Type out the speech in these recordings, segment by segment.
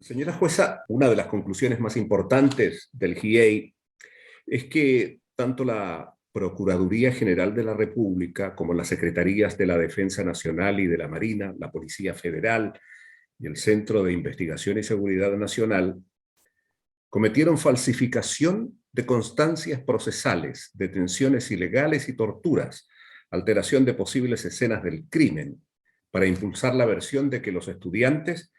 Señora jueza, una de las conclusiones más importantes del GIEI es que tanto la Procuraduría General de la República como las Secretarías de la Defensa Nacional y de la Marina, la Policía Federal y el Centro de Investigación y Seguridad Nacional cometieron falsificación de constancias procesales, detenciones ilegales y torturas, alteración de posibles escenas del crimen, para impulsar la versión de que los estudiantes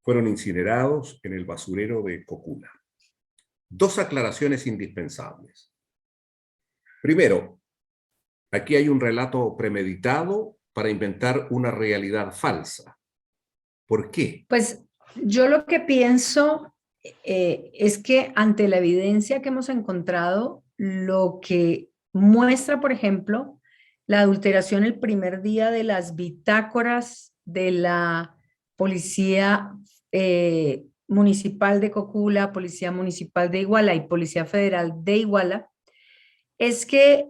fueron incinerados en el basurero de Cocula. Dos aclaraciones indispensables. Primero, aquí hay un relato premeditado para inventar una realidad falsa. ¿Por qué? Pues yo lo que pienso es que ante la evidencia que hemos encontrado, lo que muestra, por ejemplo, la adulteración el primer día de las bitácoras de la Policía Municipal de Cocula, Policía Municipal de Iguala y Policía Federal de Iguala, es que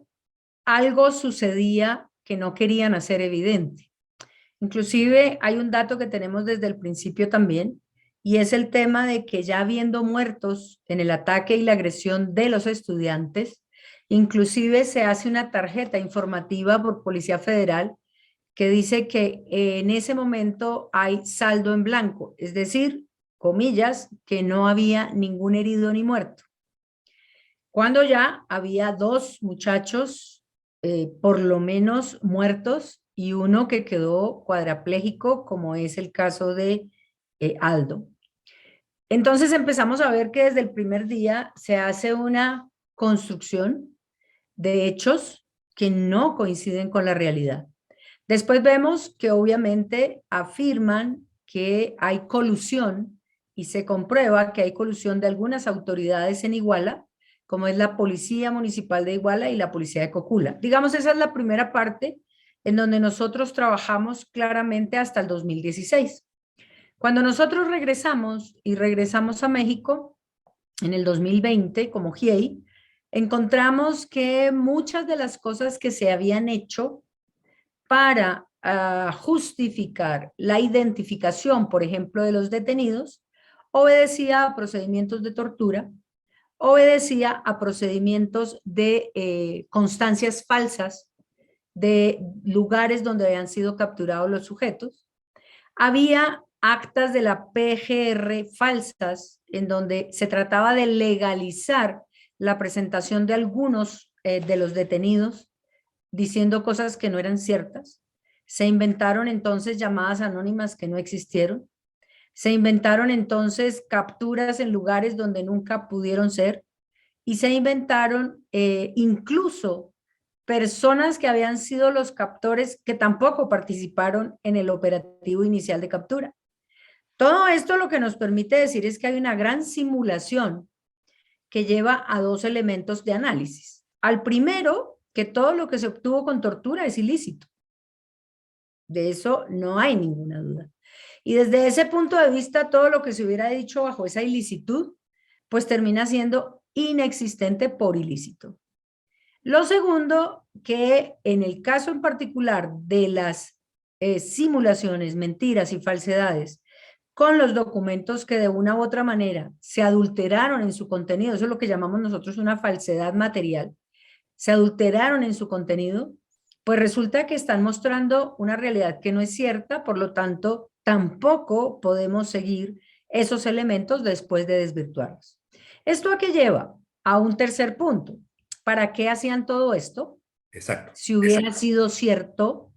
algo sucedía que no querían hacer evidente. Inclusive hay un dato que tenemos desde el principio también, y es el tema de que ya habiendo muertos en el ataque y la agresión de los estudiantes, inclusive se hace una tarjeta informativa por Policía Federal que dice que en ese momento hay saldo en blanco, es decir, comillas, que no había ningún herido ni muerto. Cuando ya había dos muchachos, por lo menos muertos, y uno que quedó cuadraplégico, como es el caso de Aldo. Entonces empezamos a ver que desde el primer día se hace una construcción de hechos que no coinciden con la realidad. Después vemos que obviamente afirman que hay colusión y se comprueba que hay colusión de algunas autoridades en Iguala, como es la Policía Municipal de Iguala y la Policía de Cocula. Digamos, esa es la primera parte en donde nosotros trabajamos claramente hasta el 2016. Cuando nosotros regresamos a México en el 2020 como GIEI, encontramos que muchas de las cosas que se habían hecho para justificar la identificación, por ejemplo, de los detenidos, obedecía a procedimientos de tortura, obedecía a procedimientos de constancias falsas de lugares donde habían sido capturados los sujetos. Había actas de la PGR falsas en donde se trataba de legalizar la presentación de algunos de los detenidos diciendo cosas que no eran ciertas. Se inventaron entonces llamadas anónimas que no existieron. Se inventaron entonces capturas en lugares donde nunca pudieron ser. Y se inventaron incluso personas que habían sido los captores que tampoco participaron en el operativo inicial de captura. Todo esto lo que nos permite decir es que hay una gran simulación que lleva a dos elementos de análisis. Al primero, que todo lo que se obtuvo con tortura es ilícito. De eso no hay ninguna duda. Y desde ese punto de vista, todo lo que se hubiera dicho bajo esa ilicitud, pues termina siendo inexistente por ilícito. Lo segundo, que en el caso en particular de las simulaciones, mentiras y falsedades, con los documentos que de una u otra manera se adulteraron en su contenido, eso es lo que llamamos nosotros una falsedad material, se adulteraron en su contenido, pues resulta que están mostrando una realidad que no es cierta, por lo tanto, tampoco podemos seguir esos elementos después de desvirtuarlos. ¿Esto a qué lleva? A un tercer punto. ¿Para qué hacían todo esto? Exacto. Si hubiera sido cierto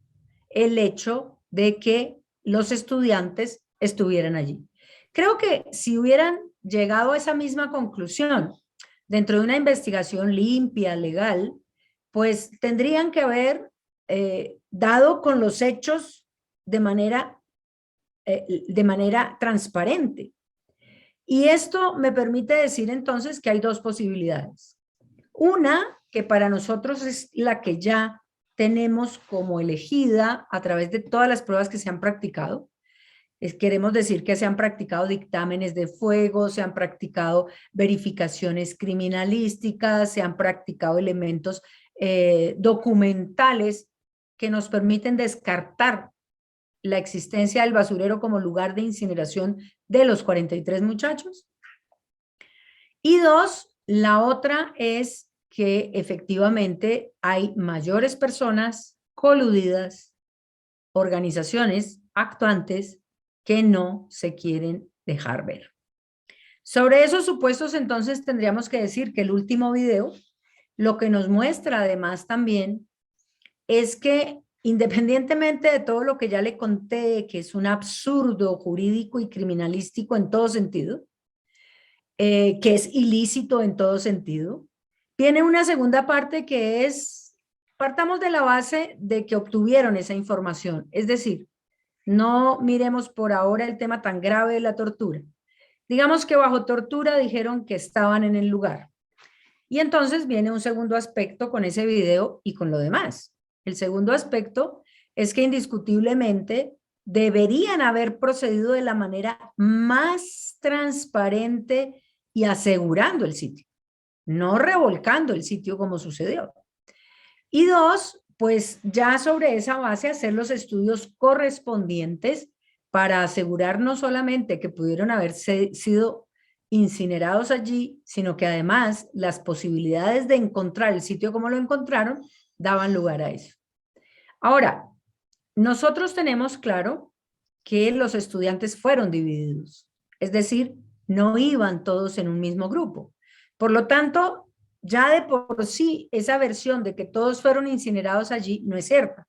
el hecho de que los estudiantes estuvieran allí. Creo que si hubieran llegado a esa misma conclusión dentro de una investigación limpia, legal, pues tendrían que haber dado con los hechos de manera transparente. Y esto me permite decir entonces que hay dos posibilidades. Una, que para nosotros es la que ya tenemos como elegida a través de todas las pruebas que se han practicado. Queremos decir que se han practicado dictámenes de fuego, se han practicado verificaciones criminalísticas, se han practicado elementos documentales que nos permiten descartar la existencia del basurero como lugar de incineración de los 43 muchachos. Y dos, la otra es que efectivamente hay mayores personas coludidas, organizaciones actuantes que no se quieren dejar ver. Sobre esos supuestos, entonces, tendríamos que decir que el último video lo que nos muestra además también es que independientemente de todo lo que ya le conté, que es un absurdo jurídico y criminalístico en todo sentido, que es ilícito en todo sentido, tiene una segunda parte que es, partamos de la base de que obtuvieron esa información, es decir, no miremos por ahora el tema tan grave de la tortura. Digamos que bajo tortura dijeron que estaban en el lugar. Y entonces viene un segundo aspecto con ese video y con lo demás. El segundo aspecto es que indiscutiblemente deberían haber procedido de la manera más transparente y asegurando el sitio, no revolcando el sitio como sucedió. Y dos, pues ya sobre esa base hacer los estudios correspondientes para asegurar no solamente que pudieron haber sido incinerados allí, sino que además las posibilidades de encontrar el sitio como lo encontraron daban lugar a eso. Ahora, nosotros tenemos claro que los estudiantes fueron divididos, es decir, no iban todos en un mismo grupo. Por lo tanto, ya de por sí esa versión de que todos fueron incinerados allí no es cierta.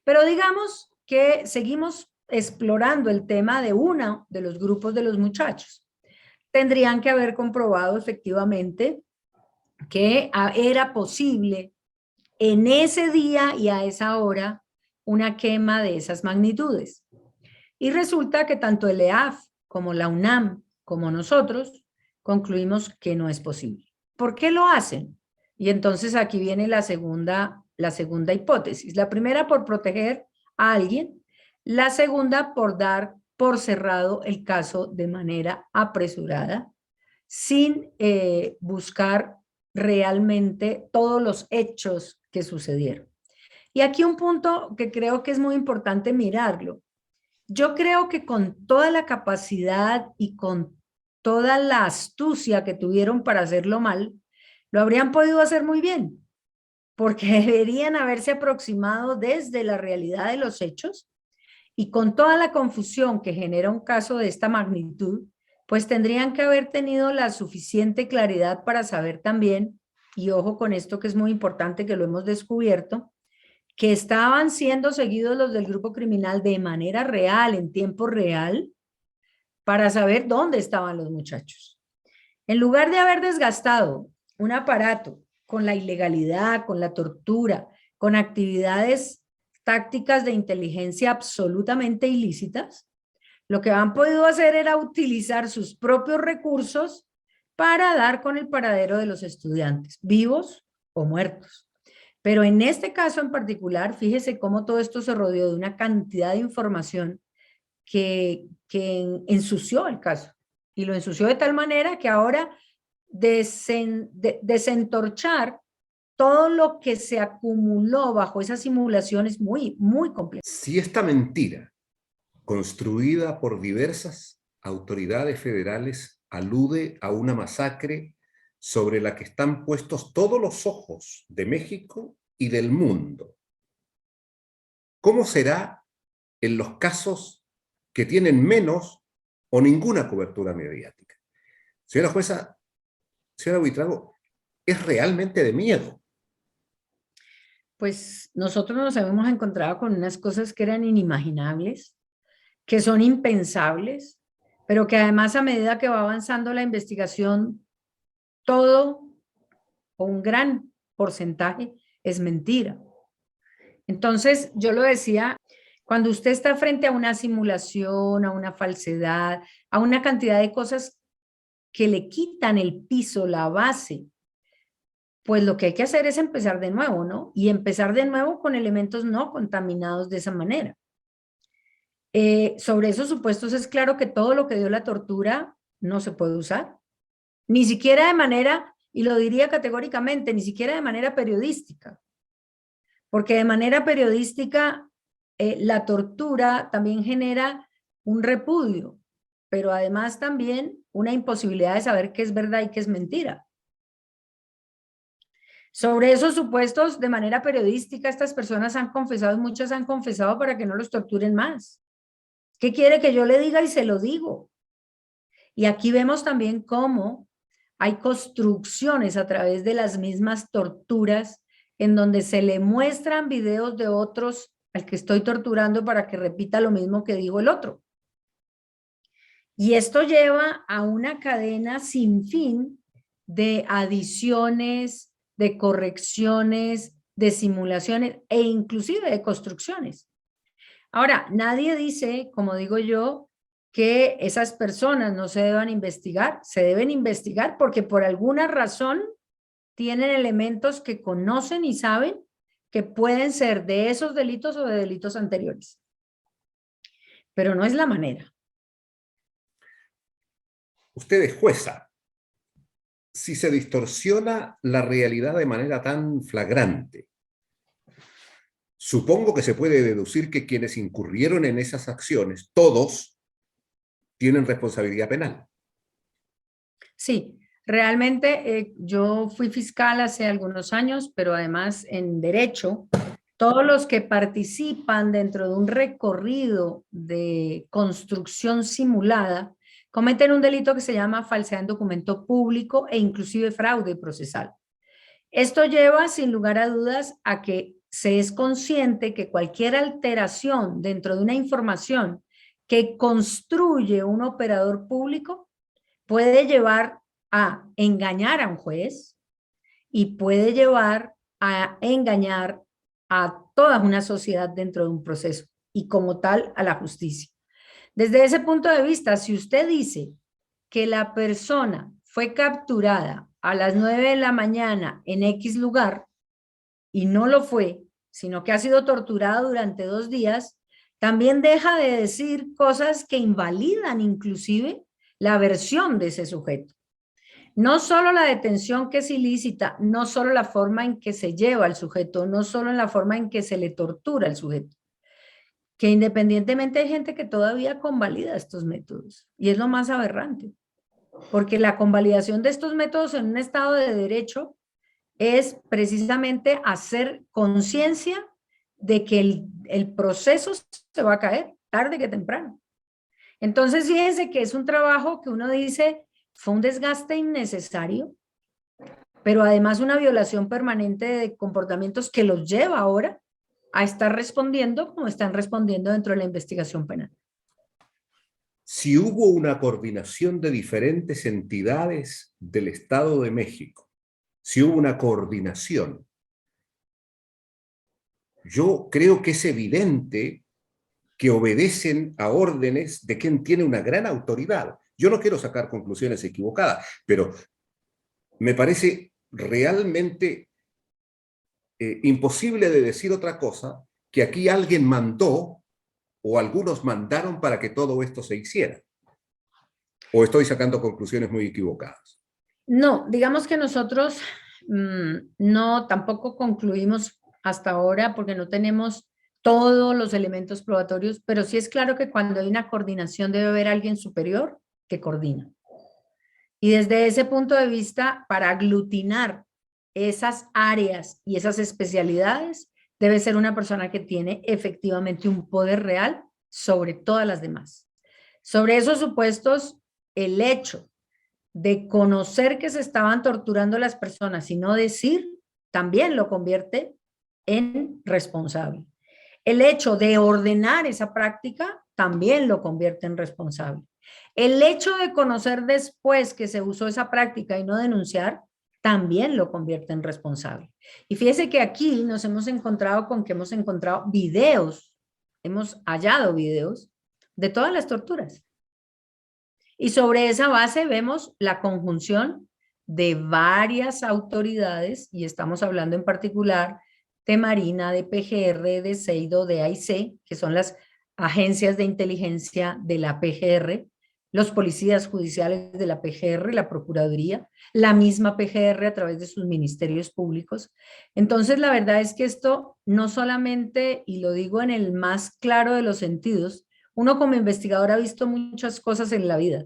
Pero digamos que seguimos explorando el tema de uno de los grupos de los muchachos. Tendrían que haber comprobado efectivamente que era posible en ese día y a esa hora una quema de esas magnitudes. Y resulta que tanto el EAF como la UNAM como nosotros concluimos que no es posible. ¿Por qué lo hacen? Y entonces aquí viene la segunda hipótesis. La primera por proteger a alguien, la segunda por dar por cerrado el caso de manera apresurada, sin buscar realmente todos los hechos que sucedieron. Y aquí un punto que creo que es muy importante mirarlo. Yo creo que con toda la capacidad y con toda la astucia que tuvieron para hacerlo mal, lo habrían podido hacer muy bien, porque deberían haberse aproximado desde la realidad de los hechos y con toda la confusión que genera un caso de esta magnitud, pues tendrían que haber tenido la suficiente claridad para saber también, y ojo con esto que es muy importante que lo hemos descubierto, que estaban siendo seguidos los del grupo criminal de manera real, en tiempo real, para saber dónde estaban los muchachos. En lugar de haber desgastado un aparato con la ilegalidad, con la tortura, con actividades tácticas de inteligencia absolutamente ilícitas, lo que han podido hacer era utilizar sus propios recursos para dar con el paradero de los estudiantes, vivos o muertos. Pero en este caso en particular, fíjese cómo todo esto se rodeó de una cantidad de información que ensució el caso. Y lo ensució de tal manera que ahora desentorchar todo lo que se acumuló bajo esa simulación es muy, muy complejo. Si esta mentira, construida por diversas autoridades federales, alude a una masacre sobre la que están puestos todos los ojos de México y del mundo, ¿cómo será en los casos que tienen menos o ninguna cobertura mediática? Señora jueza, señora Buitrago, es realmente de miedo. Pues nosotros nos hemos encontrado con unas cosas que eran inimaginables, que son impensables, pero que además a medida que va avanzando la investigación, todo o un gran porcentaje es mentira. Entonces, yo lo decía, cuando usted está frente a una simulación, a una falsedad, a una cantidad de cosas que le quitan el piso, la base, pues lo que hay que hacer es empezar de nuevo, ¿no? Y empezar de nuevo con elementos no contaminados de esa manera. Sobre esos supuestos es claro que todo lo que dio la tortura no se puede usar, ni siquiera de manera, y lo diría categóricamente, ni siquiera de manera periodística, porque de manera periodística la tortura también genera un repudio, pero además también una imposibilidad de saber qué es verdad y qué es mentira. Sobre esos supuestos, de manera periodística, estas personas han confesado, muchas han confesado para que no los torturen más. ¿Qué quiere que yo le diga? Y se lo digo. Y aquí vemos también cómo hay construcciones a través de las mismas torturas en donde se le muestran videos de otros al que estoy torturando para que repita lo mismo que dijo el otro. Y esto lleva a una cadena sin fin de adiciones, de correcciones, de simulaciones e inclusive de construcciones. Ahora, nadie dice, como digo yo, que esas personas no se deban investigar. Se deben investigar porque por alguna razón tienen elementos que conocen y saben que pueden ser de esos delitos o de delitos anteriores. Pero no es la manera. Usted es jueza. Si se distorsiona la realidad de manera tan flagrante, supongo que se puede deducir que quienes incurrieron en esas acciones, todos, tienen responsabilidad penal. Sí, realmente yo fui fiscal hace algunos años, pero además en derecho, todos los que participan dentro de un recorrido de construcción simulada cometen un delito que se llama falsedad en documento público e inclusive fraude procesal. Esto lleva sin lugar a dudas a que se es consciente que cualquier alteración dentro de una información que construye un operador público puede llevar a engañar a un juez y puede llevar a engañar a toda una sociedad dentro de un proceso y como tal a la justicia. Desde ese punto de vista, si usted dice que la persona fue capturada a las 9 de la mañana en X lugar y no lo fue, sino que ha sido torturada durante 2 días, también deja de decir cosas que invalidan inclusive la versión de ese sujeto. No solo la detención que es ilícita, no solo la forma en que se lleva al sujeto, no solo en la forma en que se le tortura al sujeto, que independientemente hay gente que todavía convalida estos métodos, y es lo más aberrante, porque la convalidación de estos métodos en un estado de derecho es precisamente hacer conciencia de que el proceso se va a caer tarde que temprano. Entonces, fíjense que es un trabajo que uno dice, fue un desgaste innecesario, pero además una violación permanente de comportamientos que los lleva ahora a estar respondiendo como están respondiendo dentro de la investigación penal. Si hubo una coordinación de diferentes entidades del Estado de México, si hubo una coordinación, yo creo que es evidente que obedecen a órdenes de quien tiene una gran autoridad. Yo no quiero sacar conclusiones equivocadas, pero me parece realmente imposible de decir otra cosa que aquí alguien mandó o algunos mandaron para que todo esto se hiciera. ¿O estoy sacando conclusiones muy equivocadas? No, digamos que nosotros no, tampoco concluimos hasta ahora porque no tenemos todos los elementos probatorios, pero sí es claro que cuando hay una coordinación debe haber alguien superior que coordina. Y desde ese punto de vista, para aglutinar esas áreas y esas especialidades, debe ser una persona que tiene efectivamente un poder real sobre todas las demás. Sobre esos supuestos, el hecho de conocer que se estaban torturando las personas y no decir, también lo convierte en responsable. El hecho de ordenar esa práctica también lo convierte en responsable. El hecho de conocer después que se usó esa práctica y no denunciar, también lo convierte en responsable. Y fíjese que aquí nos hemos encontrado con que hemos encontrado videos, hemos hallado videos de todas las torturas. Y sobre esa base vemos la conjunción de varias autoridades, y estamos hablando en particular de Marina, de PGR, de CEIDO, de AIC, que son las agencias de inteligencia de la PGR, los policías judiciales de la PGR, la Procuraduría, la misma PGR a través de sus ministerios públicos. Entonces, la verdad es que esto no solamente, y lo digo en el más claro de los sentidos, Uno como investigador ha visto muchas cosas en la vida,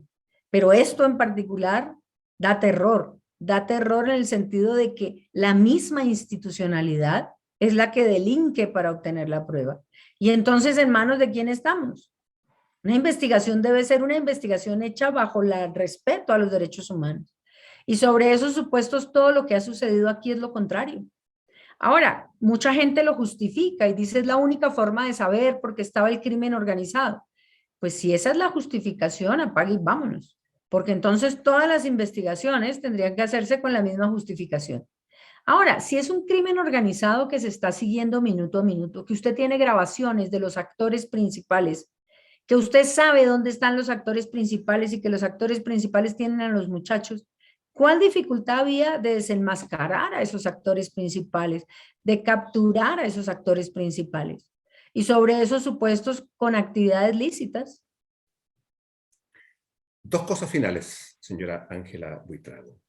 pero esto en particular da terror en el sentido de que la misma institucionalidad es la que delinque para obtener la prueba. Y entonces, ¿en manos de quién estamos? Una investigación debe ser una investigación hecha bajo el respeto a los derechos humanos. Y sobre esos supuestos, todo lo que ha sucedido aquí es lo contrario. Ahora, mucha gente lo justifica y dice es la única forma de saber por qué estaba el crimen organizado. Pues si esa es la justificación, apague y vámonos. Porque entonces todas las investigaciones tendrían que hacerse con la misma justificación. Ahora, si es un crimen organizado que se está siguiendo minuto a minuto, que usted tiene grabaciones de los actores principales, que usted sabe dónde están los actores principales y que los actores principales tienen a los muchachos, ¿cuál dificultad había de desenmascarar a esos actores principales, de capturar a esos actores principales? Y sobre esos supuestos con actividades lícitas. Dos cosas finales, señora Ángela Buitrago.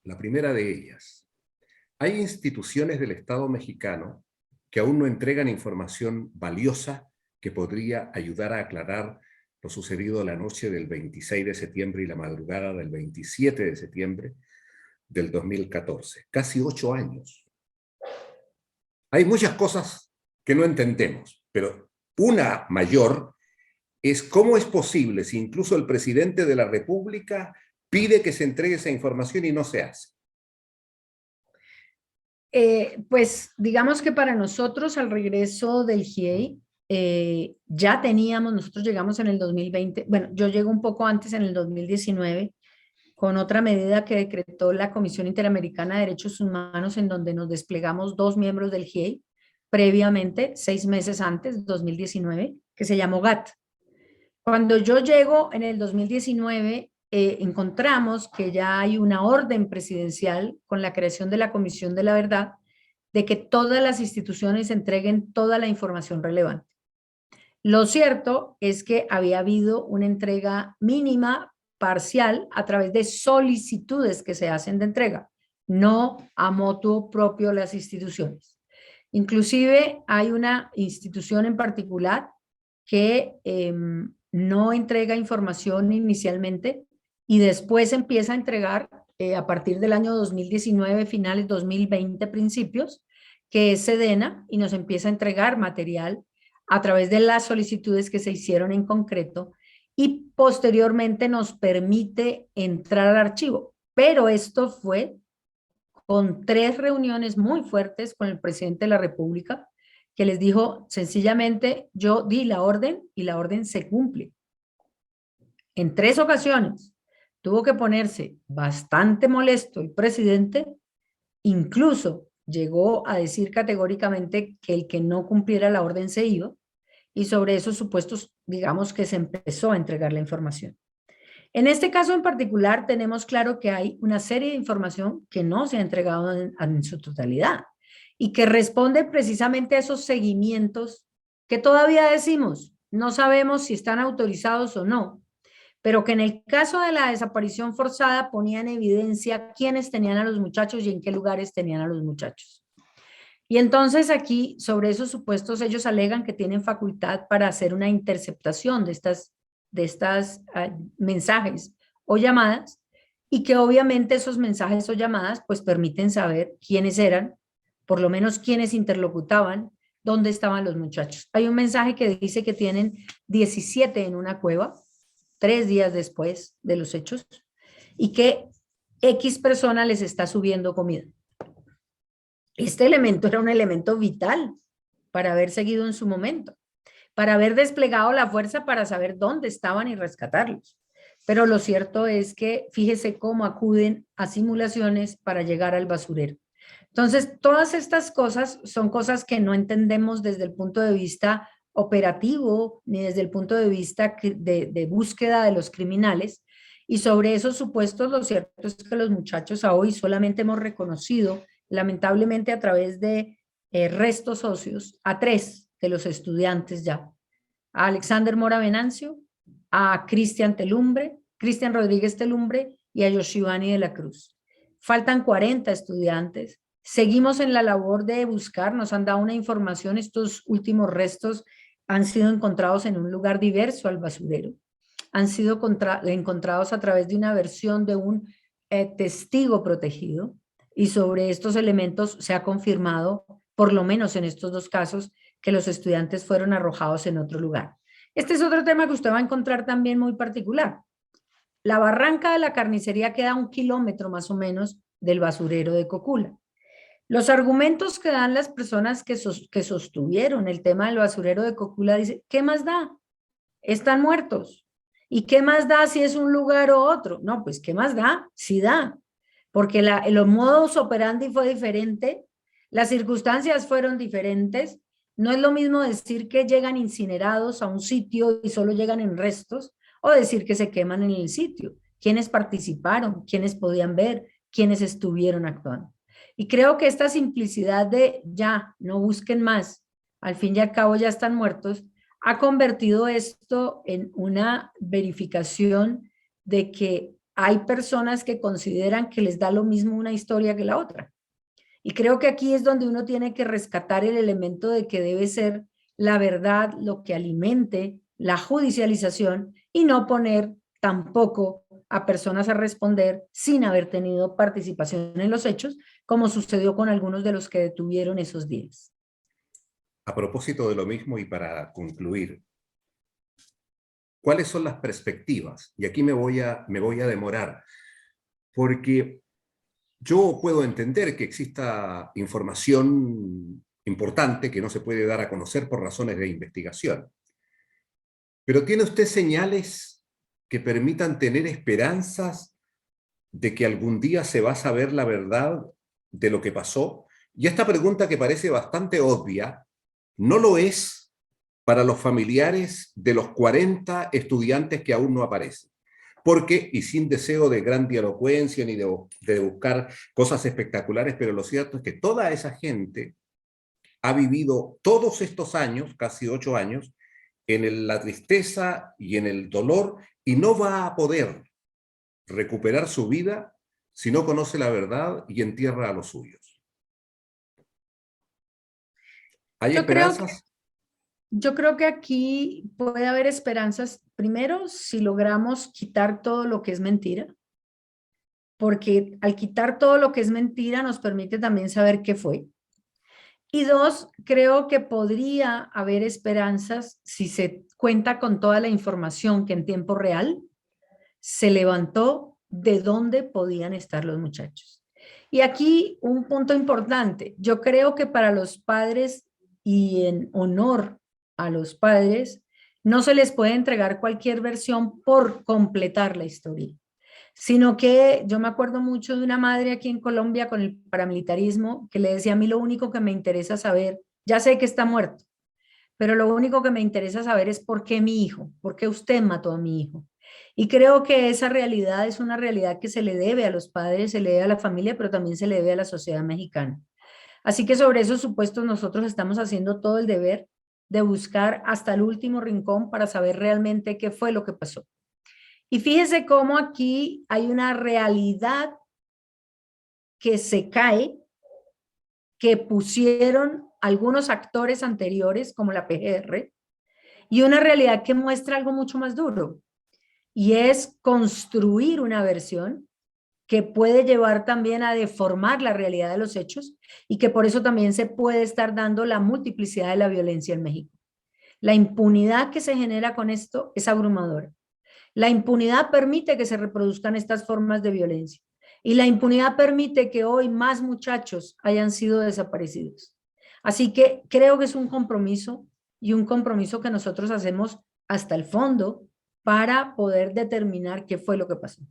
La primera de ellas, hay instituciones del Estado mexicano que aún no entregan información valiosa que podría ayudar a aclarar lo sucedido la noche del 26 de septiembre y la madrugada del 27 de septiembre del 2014. Casi 8 años. Hay muchas cosas que no entendemos, pero una mayor es cómo es posible si incluso el presidente de la República pide que se entregue esa información y no se hace. Pues digamos que para nosotros al regreso del GIEI ya teníamos, nosotros llegamos en el 2020, bueno, yo llego un poco antes en el 2019 con otra medida que decretó la Comisión Interamericana de Derechos Humanos en donde nos desplegamos 2 miembros del GIEI previamente, 6 meses antes, 2019, que se llamó GATT. Cuando yo llego en el 2019, encontramos que ya hay una orden presidencial con la creación de la Comisión de la Verdad de que todas las instituciones entreguen toda la información relevante. Lo cierto es que había habido una entrega mínima, parcial, a través de solicitudes que se hacen de entrega, no a motu propio las instituciones. Inclusive hay una institución en particular que no entrega información inicialmente y después empieza a entregar a partir del año 2019, finales 2020, principios, que es Sedena, y nos empieza a entregar material a través de las solicitudes que se hicieron en concreto y posteriormente nos permite entrar al archivo. Pero esto fue con 3 reuniones muy fuertes con el presidente de la República, que les dijo sencillamente, yo di la orden y la orden se cumple. En 3 ocasiones tuvo que ponerse bastante molesto el presidente, incluso llegó a decir categóricamente que el que no cumpliera la orden se iba, y sobre esos supuestos, digamos que se empezó a entregar la información. En este caso en particular tenemos claro que hay una serie de información que no se ha entregado en su totalidad y que responde precisamente a esos seguimientos que todavía decimos, no sabemos si están autorizados o no, pero que en el caso de la desaparición forzada ponían en evidencia quiénes tenían a los muchachos y en qué lugares tenían a los muchachos. Y entonces aquí, sobre esos supuestos, ellos alegan que tienen facultad para hacer una interceptación de estas mensajes o llamadas, y que obviamente esos mensajes o llamadas pues permiten saber quiénes eran, por lo menos quiénes interlocutaban, dónde estaban los muchachos. Hay un mensaje que dice que tienen 17 en una cueva, 3 días después de los hechos, y que X persona les está subiendo comida. Este elemento era un elemento vital para haber seguido en su momento, para haber desplegado la fuerza para saber dónde estaban y rescatarlos. Pero lo cierto es que fíjese cómo acuden a simulaciones para llegar al basurero. Entonces, todas estas cosas son cosas que no entendemos desde el punto de vista operativo ni desde el punto de vista de búsqueda de los criminales. Y sobre esos supuestos, lo cierto es que los muchachos a hoy solamente hemos reconocido, lamentablemente a través de restos óseos, a 3 de los estudiantes ya. A Alexander Mora Venancio, a Cristian Rodríguez Telumbre y a Yoshivani de la Cruz. Faltan 40 estudiantes. Seguimos en la labor de buscar, nos han dado una información, estos últimos restos han sido encontrados en un lugar diverso al basurero, han sido encontrados a través de una versión de un testigo protegido, y sobre estos elementos se ha confirmado, por lo menos en estos dos casos, que los estudiantes fueron arrojados en otro lugar. Este es otro tema que usted va a encontrar también muy particular. La barranca de la carnicería queda a 1 kilómetro más o menos del basurero de Cocula. Los argumentos que dan las personas que sostuvieron el tema del basurero de Cocula dicen, ¿qué más da? Están muertos. ¿Y qué más da si es un lugar o otro? No, pues ¿qué más da? Sí da, porque los modus operandi fue diferente, las circunstancias fueron diferentes. No es lo mismo decir que llegan incinerados a un sitio y solo llegan en restos, o decir que se queman en el sitio. ¿Quiénes participaron? ¿Quiénes podían ver? ¿Quiénes estuvieron actuando? Y creo que esta simplicidad de ya, no busquen más, al fin y al cabo ya están muertos, ha convertido esto en una verificación de que hay personas que consideran que les da lo mismo una historia que la otra. Y creo que aquí es donde uno tiene que rescatar el elemento de que debe ser la verdad lo que alimente la judicialización y no poner tampoco a personas a responder sin haber tenido participación en los hechos, como sucedió con algunos de los que detuvieron esos días. A propósito de lo mismo y para concluir, ¿cuáles son las perspectivas? Y aquí me voy a demorar, porque yo puedo entender que exista información importante que no se puede dar a conocer por razones de investigación. Pero ¿tiene usted señales que permitan tener esperanzas de que algún día se va a saber la verdad de lo que pasó? Y esta pregunta, que parece bastante obvia, no lo es para los familiares de los 40 estudiantes que aún no aparecen. Porque, y sin deseo de grandilocuencia ni de buscar cosas espectaculares, pero lo cierto es que toda esa gente ha vivido todos estos años, casi 8 años, en la tristeza y en el dolor, y no va a poder recuperar su vida si no conoce la verdad y entierra a los suyos. ¿Hay esperanzas? Yo creo que aquí puede haber esperanzas, primero, si logramos quitar todo lo que es mentira, porque al quitar todo lo que es mentira nos permite también saber qué fue. Y dos, creo que podría haber esperanzas si se cuenta con toda la información que en tiempo real se levantó de dónde podían estar los muchachos. Y aquí un punto importante, yo creo que para los padres y en honor a los padres, no se les puede entregar cualquier versión por completar la historia, sino que yo me acuerdo mucho de una madre aquí en Colombia con el paramilitarismo que le decía: a mí lo único que me interesa saber, ya sé que está muerto, pero lo único que me interesa saber es por qué mi hijo, por qué usted mató a mi hijo. Y creo que esa realidad es una realidad que se le debe a los padres, se le debe a la familia, pero también se le debe a la sociedad mexicana. Así que sobre esos supuestos nosotros estamos haciendo todo el deber de buscar hasta el último rincón para saber realmente qué fue lo que pasó. Y fíjese cómo aquí hay una realidad que se cae, que pusieron algunos actores anteriores, como la PGR, y una realidad que muestra algo mucho más duro, y es construir una versión que puede llevar también a deformar la realidad de los hechos, y que por eso también se puede estar dando la multiplicidad de la violencia en México. La impunidad que se genera con esto es abrumadora. La impunidad permite que se reproduzcan estas formas de violencia, y la impunidad permite que hoy más muchachos hayan sido desaparecidos. Así que creo que es un compromiso, y un compromiso que nosotros hacemos hasta el fondo para poder determinar qué fue lo que pasó.